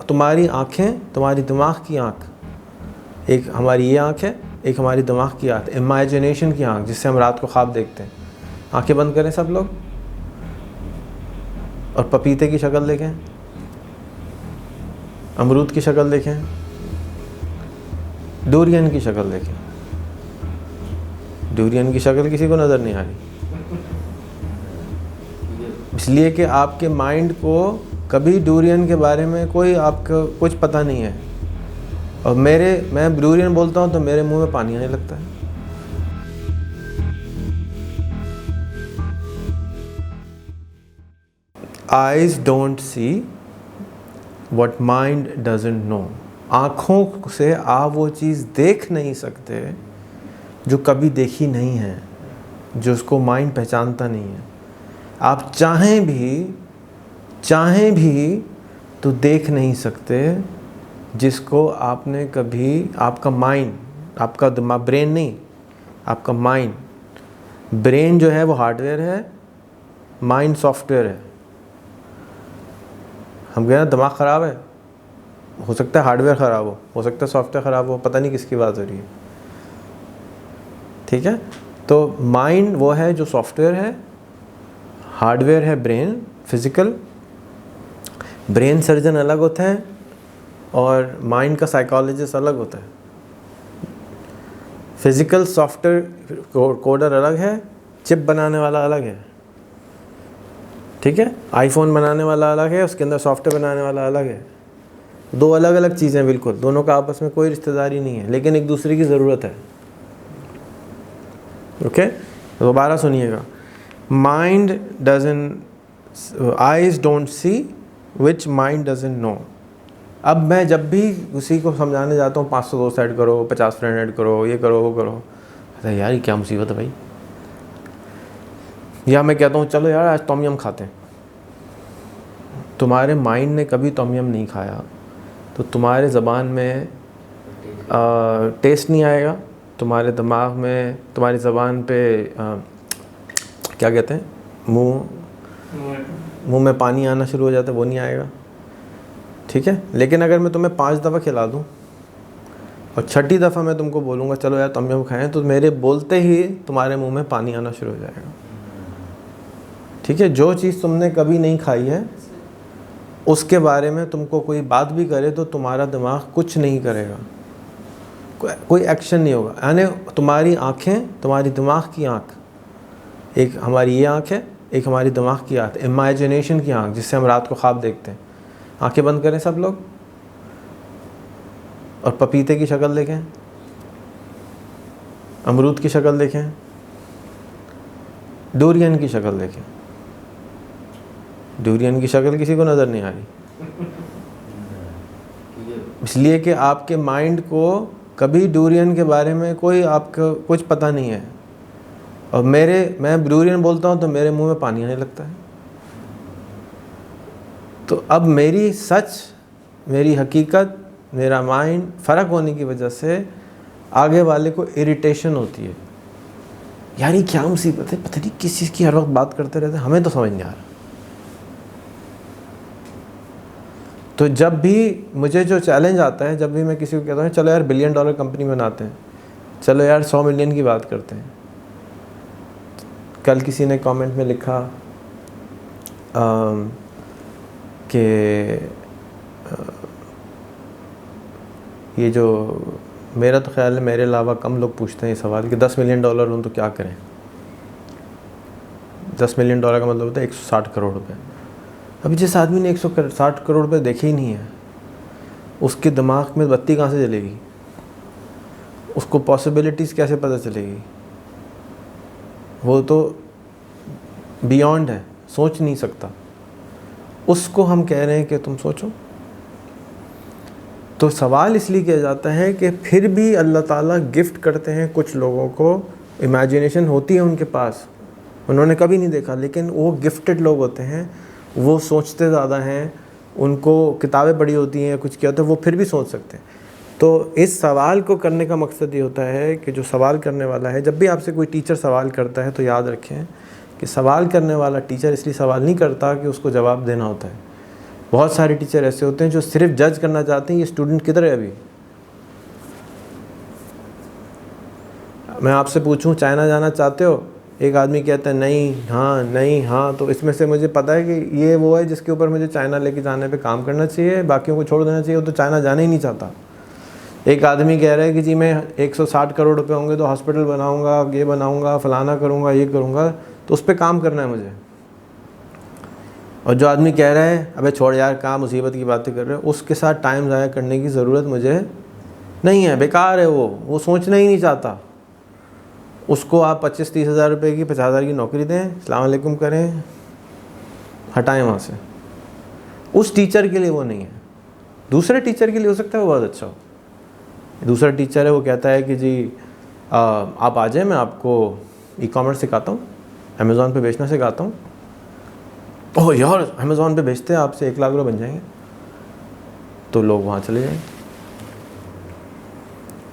तुम्हारी आँखें, तुम्हारी दिमाग की आँख, एक हमारी ये आँख है, एक हमारी दिमाग की आँख, इमेजिनेशन की आँख, जिससे हम रात को ख्वाब देखते हैं। आंखें बंद करें सब लोग और पपीते की शक्ल देखें, अमरूद की शक्ल देखें, डूरियन की शक्ल देखें। डूरियन की शक्ल किसी को नज़र नहीं आ रही, इसलिए कि आपके माइंड को कभी डूरियन के बारे में कोई आपको कुछ पता नहीं है। और मैं डूरियन बोलता हूँ तो मेरे मुंह में पानी आने लगता है। Eyes don't see what mind doesn't know। आँखों से आप वो चीज़ देख नहीं सकते जो कभी देखी नहीं है, जो उसको माइंड पहचानता नहीं है। आप चाहें भी तो देख नहीं सकते जिसको आपने कभी, आपका माइंड, आपका दिमाग, ब्रेन नहीं, आपका माइंड। ब्रेन जो है वो हार्डवेयर है, माइंड सॉफ्टवेयर है। हम कह रहे हैं दिमाग ख़राब है, हो सकता है हार्डवेयर ख़राब हो सकता है सॉफ्टवेयर ख़राब हो, पता नहीं किसकी बात हो रही है। ठीक है, तो माइंड वो है जो सॉफ्टवेयर है, हार्डवेयर है ब्रेन, फिज़िकल। ब्रेन सर्जन अलग होता है और माइंड का साइकोलॉजिस्ट अलग होता है। फिज़िकल सॉफ्टवेयर कोडर अलग है, चिप बनाने वाला अलग है। ठीक है, आईफोन बनाने वाला अलग है, उसके अंदर सॉफ्टवेयर बनाने वाला अलग है। दो अलग अलग चीज़ें बिल्कुल, दोनों का आपस में कोई रिश्तेदारी नहीं है, लेकिन एक दूसरे की ज़रूरत है। ओके, दोबारा सुनिएगा। Mind doesn't, eyes don't see which mind doesn't know. अब मैं जब भी किसी को समझाने जाता हूँ 500 दोस्त ऐड करो, 50 फ्रेंड ऐड करो, ये करो वो करो, अरे यार ये क्या मुसीबत है भाई। या मैं कहता हूँ चलो यार आज टॉम यम खाते हैं। तुम्हारे माइंड ने कभी टॉम यम नहीं खाया तो तुम्हारे ज़बान में टेस्ट नहीं आएगा, तुम्हारे दिमाग में, तुम्हारी ज़बान पे क्या कहते हैं, मुंह में पानी आना शुरू हो जाता है, वो नहीं आएगा। ठीक है, लेकिन अगर मैं तुम्हें 5 दफ़ा खिला दूँ और 6ठी दफ़ा मैं तुमको बोलूँगा चलो यार टॉम यम खाएं, तो मेरे बोलते ही तुम्हारे मुंह में पानी आना शुरू हो जाएगा। ठीक है, जो चीज़ तुमने कभी नहीं खाई है उसके बारे में तुमको कोई बात भी करे तो तुम्हारा दिमाग कुछ नहीं करेगा, कोई एक्शन नहीं होगा। यानी तुम्हारी आँखें, तुम्हारी दिमाग की आँख, एक हमारी ये आँख है, एक हमारी दिमाग की आँख, इमेजिनेशन की आँख, जिससे हम रात को ख्वाब देखते हैं। आंखें बंद करें सब लोग और पपीते की शक्ल देखें, अमरूद की शक्ल देखें, डूरियन की शक्ल देखें। डूरियन की शक्ल किसी को नज़र नहीं आ रही, इसलिए कि आपके माइंड को कभी डूरियन के बारे में कोई आपको कुछ पता नहीं है। और मैं डूरियन बोलता हूँ तो मेरे मुंह में पानी आने लगता है। तो अब मेरी सच, मेरी हकीकत, मेरा माइंड फ़र्क होने की वजह से आगे वाले को इरिटेशन होती है। यार ये क्या मुसीबत है, पता नहीं किस चीज़ की हर वक्त बात करते रहते हैं, हमें तो समझ नहीं आ रहा। तो जब भी मुझे जो चैलेंज आता है, जब भी मैं किसी को कहता हूँ चलो यार $1 बिलियन कंपनी बनाते हैं, चलो यार 100 मिलियन की बात करते हैं। कल किसी ने कमेंट में लिखा कि ये जो, मेरा तो ख्याल है मेरे अलावा कम लोग पूछते हैं ये सवाल कि $10 मिलियन हूँ तो क्या करें। $10 मिलियन का मतलब होता है 160 करोड़ रुपए। अभी जिस आदमी ने 160 करोड़ रुपए देखे ही नहीं है, उसके दिमाग में बत्ती कहाँ से जलेगी, उसको पॉसिबिलिटीज़ कैसे पता चलेगी। वो तो बियॉन्ड है, सोच नहीं सकता। उसको हम कह रहे हैं कि तुम सोचो। तो सवाल इसलिए किया जाता है कि फिर भी अल्लाह ताला गिफ्ट करते हैं कुछ लोगों को, इमेजिनेशन होती है उनके पास, उन्होंने कभी नहीं देखा, लेकिन वो गिफ्टेड लोग होते हैं, वो सोचते ज़्यादा हैं, उनको किताबें पढ़ी होती हैं, कुछ किया होता है, वो फिर भी सोच सकते हैं। तो इस सवाल को करने का मकसद ये होता है कि जो सवाल करने वाला है, जब भी आपसे कोई टीचर सवाल करता है तो याद रखें कि सवाल करने वाला टीचर इसलिए सवाल नहीं करता कि उसको जवाब देना होता है, बहुत सारे टीचर ऐसे होते हैं जो सिर्फ जज करना चाहते हैं ये स्टूडेंट किधर है अभी। मैं आपसे पूछूं चाइना जाना चाहते हो, एक आदमी कहता है नहीं हाँ नहीं हाँ, तो इसमें से मुझे पता है कि ये वो है जिसके ऊपर मुझे चाइना लेके जाने पे काम करना चाहिए, बाकियों को छोड़ देना चाहिए, वो तो चाइना जाना ही नहीं चाहता। एक आदमी कह रहा है कि जी मैं 160 करोड़ रुपए होंगे तो हॉस्पिटल बनाऊंगा, ये बनाऊंगा, फलाना करूंगा, ये करूंगा, तो उस पर काम करना है मुझे। और जो आदमी कह रहा है अबे छोड़ यार कहाँ मुसीबत की बातें कर रहे हो, उसके साथ टाइम ज़ाया करने की ज़रूरत मुझे नहीं है, बेकार है वो सोचना ही नहीं चाहता। उसको आप 25-30 हज़ार रुपये की 50 हज़ार की नौकरी दें, अस्सलाम वालेकुम करें, हटाएं वहाँ से। उस टीचर के लिए वो नहीं है, दूसरे टीचर के लिए हो सकता है वो बहुत अच्छा हो। दूसरा टीचर है वो कहता है कि जी आप आ जाए, मैं आपको ई-कॉमर्स सिखाता हूँ, अमेज़ॉन पे बेचना सिखाता हूँ। ओह यार अमेज़ॉन पे बेचते हैं, आपसे 1 लाख रुपये बन जाएंगे, तो लोग वहाँ चले जाएंगे।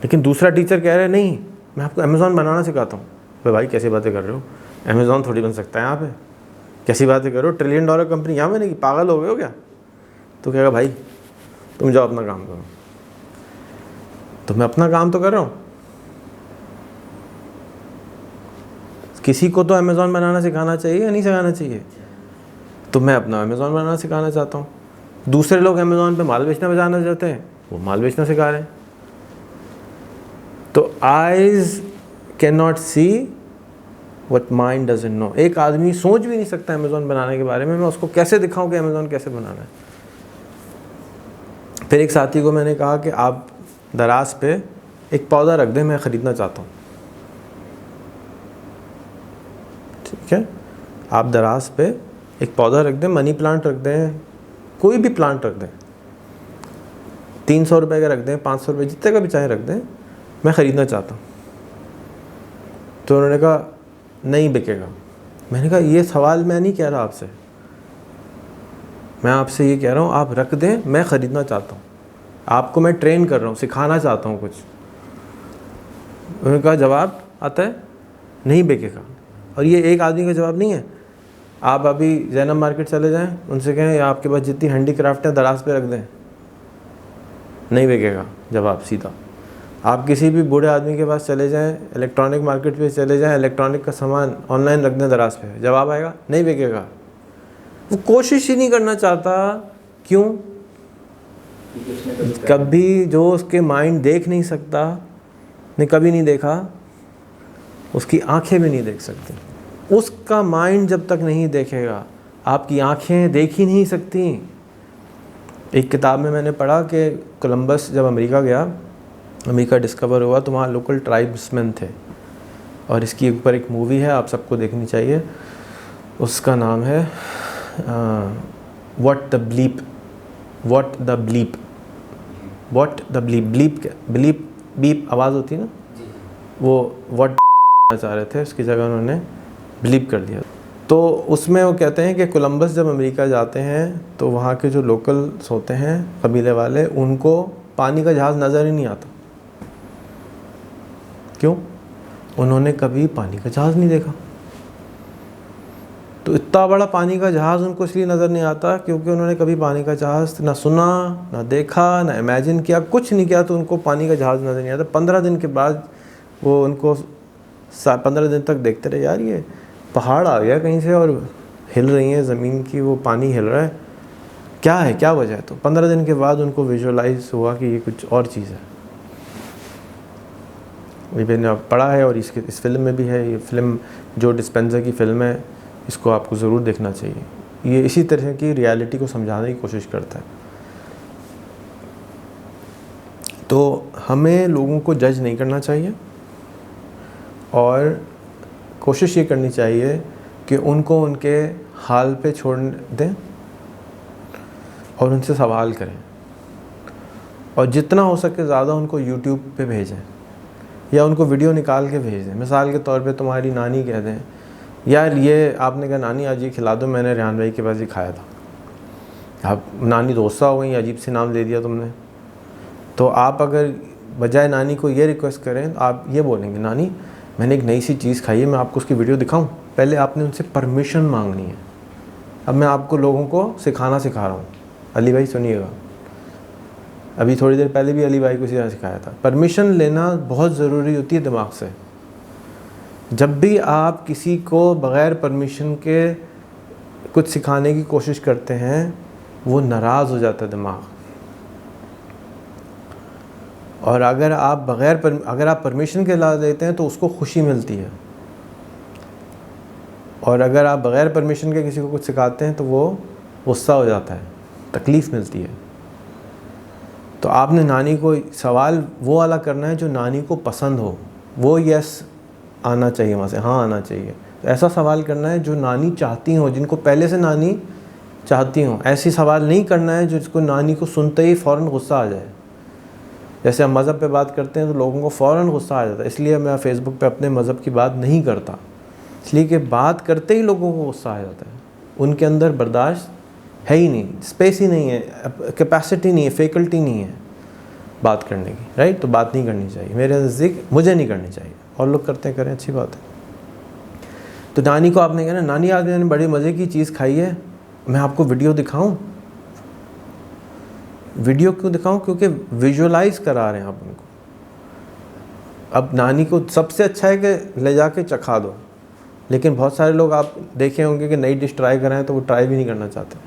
लेकिन दूसरा टीचर कह रहा है नहीं मैं आपको अमेज़ॉन बनाना सिखाता हूँ। भाई कैसी बातें कर रहे हो, अमेज़ॉन थोड़ी बन सकता है यहाँ पे, कैसी बातें कर रहे हो, $1 ट्रिलियन कंपनी यहाँ बनेगी, पागल हो गए हो क्या। तो कहेगा भाई तुम जाओ अपना काम करो। तो मैं अपना काम तो कर रहा हूँ, किसी को तो अमेज़ॉन बनाना सिखाना चाहिए या नहीं सिखाना चाहिए, तो मैं अपना अमेज़ॉन बनाना सिखाना चाहता हूँ। दूसरे लोग अमेज़ॉन पे माल बेचना बजाना चाहते हैं, वो माल बेचना सिखा रहे हैं। तो eyes can not see what mind doesn't know. एक आदमी सोच भी नहीं सकता अमेज़ॉन बनाने के बारे में, मैं उसको कैसे दिखाऊं कि अमेज़ॉन कैसे बनाना है। फिर एक साथी को मैंने कहा कि आप दराज पे एक पौधा रख दें, मैं ख़रीदना चाहता हूँ। ठीक है, आप दराज पे एक पौधा रख दें, मनी प्लांट रख दें, कोई भी प्लांट रख दें, 300 रुपये का रख दें, 500 रुपये, जितने का भी चाहे रख दें, मैं ख़रीदना चाहता हूँ। तो उन्होंने कहा नहीं बिकेगा। मैंने कहा ये सवाल मैं नहीं कह रहा आपसे, मैं आपसे ये कह रहा हूँ आप रख दें, मैं ख़रीदना चाहता हूँ, आपको मैं ट्रेन कर रहा हूँ, सिखाना चाहता हूँ कुछ। उन्होंने कहा जवाब आता है नहीं बिकेगा। और ये एक आदमी का जवाब नहीं है। आप अभी जैनब मार्केट चले जाएं, उनसे कहें या आपके पास जितनी हैंडी क्राफ्ट है दराज पे रख दें, नहीं बिकेगा जवाब सीधा। आप किसी भी बूढ़े आदमी के पास चले जाएं, इलेक्ट्रॉनिक मार्केट पे चले जाएं, इलेक्ट्रॉनिक का सामान ऑनलाइन रख दें दराज पे, जवाब आएगा नहीं बिकेगा। वो कोशिश ही नहीं करना चाहता। क्यों? कभी जो उसके माइंड देख नहीं सकता, ने कभी नहीं देखा, उसकी आंखें भी नहीं देख सकती। उसका माइंड जब तक नहीं देखेगा, आपकी आंखें देख ही नहीं सकती। एक किताब में मैंने पढ़ा कि कोलंबस जब अमेरिका गया, अमेरिका डिस्कवर हुआ, तो वहाँ लोकल ट्राइब्समैन थे, और इसके ऊपर एक मूवी है, आप सबको देखनी चाहिए। उसका नाम है what the bleep bleep beep आवाज़ होती है ना, वो व्हाट चाह रहे थे, उसकी जगह उन्होंने ब्लीप कर दिया। तो उसमें वो कहते हैं कि कोलंबस जब अमेरिका जाते हैं तो वहाँ के जो लोकल्स होते हैं कबीले वाले, उनको पानी का जहाज़ नज़र ही नहीं आता। क्यों? उन्होंने कभी पानी का जहाज़ नहीं देखा। तो इतना बड़ा पानी का जहाज़ उनको इसलिए नज़र नहीं आता क्योंकि उन्होंने कभी पानी का जहाज़ ना सुना, ना देखा, ना इमेजिन किया, कुछ नहीं किया, तो उनको पानी का जहाज़ नज़र नहीं आता। 15 दिन के बाद वो उनको 15 दिन तक देखते रहे, यार ये पहाड़ आ गया कहीं से और हिल रही है ज़मीन की, वो पानी हिल रहा है, क्या है, क्या वजह है। तो 15 दिन के बाद उनको विजुअलाइज हुआ कि ये कुछ और चीज़ है। ये मैंने पढ़ा है और इस फिल्म में भी है। ये फिल्म जो डिस्पेंसर की फ़िल्म है, इसको आपको ज़रूर देखना चाहिए। ये इसी तरह की रियलिटी को समझाने की कोशिश करता है। तो हमें लोगों को जज नहीं करना चाहिए और कोशिश ये करनी चाहिए कि उनको उनके हाल पे छोड़ दें और उनसे सवाल करें, और जितना हो सके ज़्यादा उनको यूट्यूब पे भेजें या उनको वीडियो निकाल के भेज दें। मिसाल के तौर पे तुम्हारी नानी कह दें यार ये आपने कहा नानी आज ये खिला दो, मैंने रेहान भाई के पास ही खाया था। आप नानी दोस्ता हो गई, अजीब से नाम ले दिया तुमने। तो आप अगर बजाय नानी को ये रिक्वेस्ट करें, आप ये बोलेंगे नानी मैंने एक नई सी चीज़ खाई है, मैं आपको उसकी वीडियो दिखाऊं। पहले आपने उनसे परमिशन मांगनी है। अब मैं आपको लोगों को सिखाना सिखा रहा हूँ, अली भाई सुनिएगा, अभी थोड़ी देर पहले भी अली भाई को सीधा सिखाया था। परमिशन लेना बहुत ज़रूरी होती है दिमाग से। जब भी आप किसी को बग़ैर परमिशन के कुछ सिखाने की कोशिश करते हैं, वो नाराज़ हो जाता है दिमाग। और अगर आप अगर आप परमिशन के ला देते हैं तो उसको खुशी मिलती है, और अगर आप बग़ैर परमिशन के किसी को कुछ सिखाते हैं तो वो गुस्सा हो जाता है, तकलीफ़ मिलती है। तो आपने नानी को सवाल वो वाला करना है जो नानी को पसंद हो, वो यस आना चाहिए वहाँ से, हाँ आना चाहिए। तो ऐसा सवाल करना है जो नानी चाहती हो, जिनको पहले से नानी चाहती हो। ऐसी सवाल नहीं करना है जिसको नानी को सुनते ही फ़ौरन गुस्सा आ जाए। जैसे हम मज़हब पे बात करते हैं तो लोगों को फ़ौरन गुस्सा आ जाता है, इसलिए मैं फेसबुक पे अपने मज़हब की बात नहीं करता, इसलिए कि बात करते ही लोगों को गुस्सा आ जाता है। उनके अंदर बर्दाश्त है ही नहीं, स्पेस ही नहीं है, कैपेसिटी नहीं है, फैकल्टी नहीं है बात करने की, राइट। तो बात नहीं करनी चाहिए, मेरे नज़दीक मुझे नहीं करनी चाहिए, और लोग करते हैं, करें, अच्छी बात है। तो नानी को आपने कहना, नानी आज मैंने बड़ी मज़े की चीज़ खाई है, मैं आपको वीडियो दिखाऊं। वीडियो क्यों दिखाऊं? क्योंकि विजुअलाइज करा रहे हैं आप उनको। अब नानी को सबसे अच्छा है कि ले जाके चखा दो, लेकिन बहुत सारे लोग आप देखे होंगे कि नई डिश ट्राई कराएं तो वो ट्राई भी नहीं करना चाहते,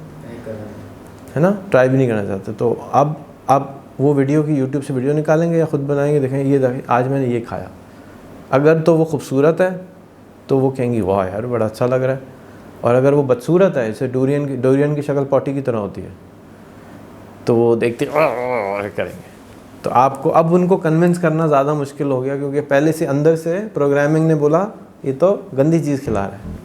है ना, ट्राई भी नहीं करना चाहते। तो अब आप वो वीडियो की यूट्यूब से वीडियो निकालेंगे या ख़ुद बनाएंगे, देखें ये देखें आज मैंने ये खाया। अगर तो वो खूबसूरत है तो वो कहेंगी वाह यार बड़ा अच्छा लग रहा है, और अगर वो बदसूरत है, जैसे डोरियन की शक्ल पॉटी की तरह होती है, तो वो देखते करेंगे। तो आपको अब उनको कन्विंस करना ज़्यादा मुश्किल हो गया, क्योंकि पहले से अंदर से प्रोग्रामिंग ने बोला ये तो गंदी चीज़ खिला रहा है।